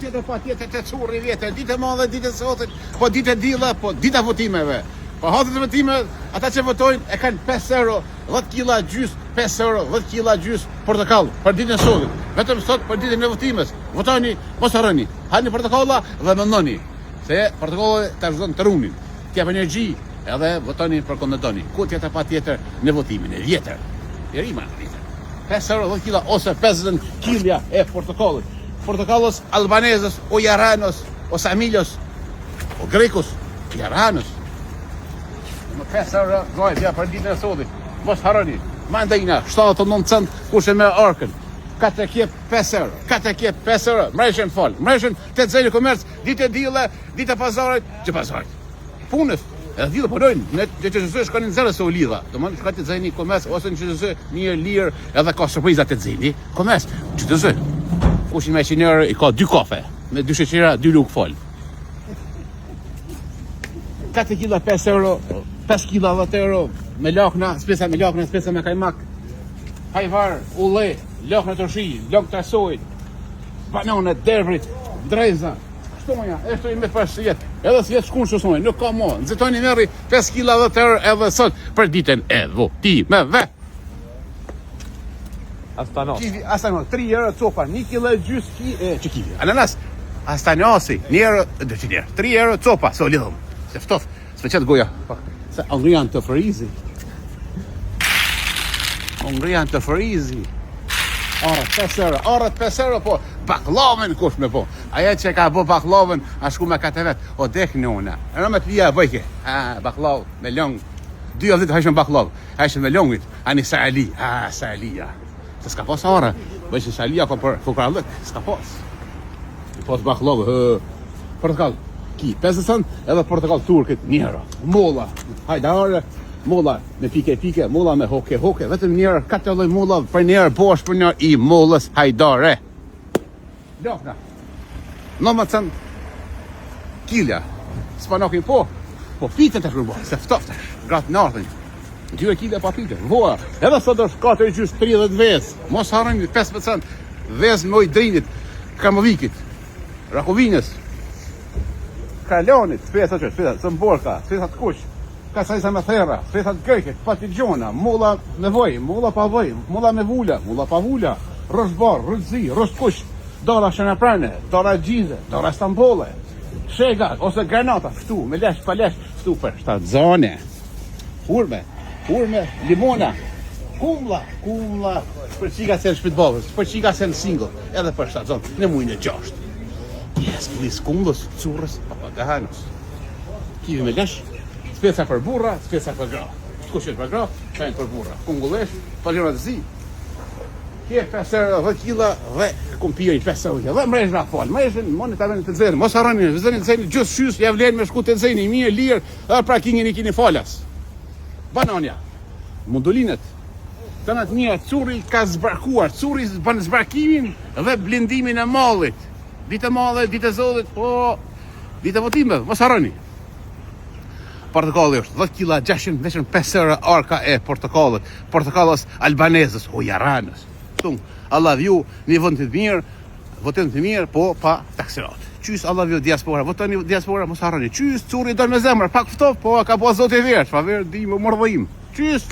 tjetër pa tjetër të curri vjetër, ditë e madhe, ditë e sotit, po ditë e dilla, po dita votimeve. Po hatet e votimeve, ata që votojnë e kanë 5 euro, 10 kila gjys, 5 euro, 10 kila gjys portokall për ditën e sotit. Vetëm sot për ditën e votimit. Votoni, mos harroni. Hani portokalla dhe mendoni se portokolli ta zgjidhon të runin. T'jap energji edhe votoni për kënd doni. Ku tjetër pa tjetër në votimin e vjetër. E rima në vjetër. 5 euro 10 kila ose 50 kilja e portokollit. Portokallës albanezës o jaranos o samiljos o grekos jaranos. Më 5 euro gojë për ditën e sotit. Mos harroni. Mandajna 79 cent kush e me arkën. Katë kjep 5 euro. Katë kjep 5 euro. Mreshen fol. Mreshen të zëjnë komerc, ditë e dille, ditë e pazarit, që pazarit. Punës. Edhe dille punojnë, ne që zëzë shkoni në zërë se u lidha. Do më shkoni të zëjnë komerc, ose në që zëzë një lirë, edhe ka surprizat të zëjnë. Komerc, që të zëjnë. Kushin me qinërë i ka 2 kafe, me 2 sheqera, 2 lukë fol. 4 kila 5 euro, 5 kila 10 euro, me lakna, spesa me kajmak, hajvar, ulle, lakna të shi, lakna të sojt, banane, derbrit, dreza, shtonja, e shtoj me përshjet, edhe si jetë shkun shosonja, nuk ka mo, nëzitoni meri 5 kila 10 euro edhe sot për ditën e votimeve. Astano, 3 euro copa, 1 kila gjys që kivi, ananas, astanasi, 1 euro, 3 euro copa, so lidhëm, se ftof, s'me qëtë goja, se ngrijan të frizi. Ngrijan të frizi. Orët 5 euro, po, baklavën kush me po. Aja që ka bo baklavën, a shku me 4 vetë, o dek në una. E në me të lija bëjke, baklavë, me longë. 2 avdit hajshën baklavë, hajshën me longit, ani saali, saalia. Se s'ka pos orë, bëjshën saalia ka për fukarallëk, s'ka pos. Pos baklavë, portokall. Ki 50 cent edhe portokall turkit 1 euro. Molla, hajdare, molla me pike, molla me hoke, vetëm 1 euro, 4 lloj molla për 1 euro bosh për 1 euro i mollës hajdare. Lokna. 90 cent kilja. Spanokin po pite të shrubo, se ftofte, gratë nartën. 2 kilja pa pite, voa. Edhe sot është 4 gjys 30 vezë. Mos harroni 15% vezë me ujë drinit, Kamovikit, Rakovinës. Kalonit, spesa të mborka, spesa të kush, ka sajsa me thera, spesa të gëjket, patigjona, mulla me voj, mulla pa voj, mulla me vula, mulla pa vula, rosh bar, rosh zi, rosh kush, dora shënaprane, dora gjizë, dora stambole, shega, ose granata, ftu, me lesh, pa lesh, ftu për shtatë zone, hurme, limona, kumla, për qika se në shpitbovës, për qika se në single, edhe për shtatë zone, në mujnë e 6. Yes, please, kundës, curës, papaganos. Kivi me lesh, speca për burra, speca për gra. Shkushet për gra, kajnë për burra. Kungullesh, paljonat zi. Kje 5 euro, 10 kila, dhe kumpiri 5 euro. Dhe mrejsh nga falë, mrejshin, moni të aveni të zënë. Mos harroni, vëzëni të zënë, gjusë shys, javlen me shku të zënë, i mirë, lirë, dhe pra kingin i kini falas. Bananja, mundulinet. Të natë mija, curi ka zbarkuar, curi banë zbarkimin dhe blindimin e mallit. Ditë e madhe, ditë e zotit, po, ditë e votimeve, mos harroni. Portokolli është 10 kila 605 euro arka e portokollit, portokallës albanezës o jaranës. Tung, I love you, një vend të mirë, votim të mirë, po pa taksirat. Qys, I love you diaspora, votoni diaspora, mos harroni. Qys, curi do me zemër, pak ftof, po ka po zoti verë, fa verë di më mordhim. Qys.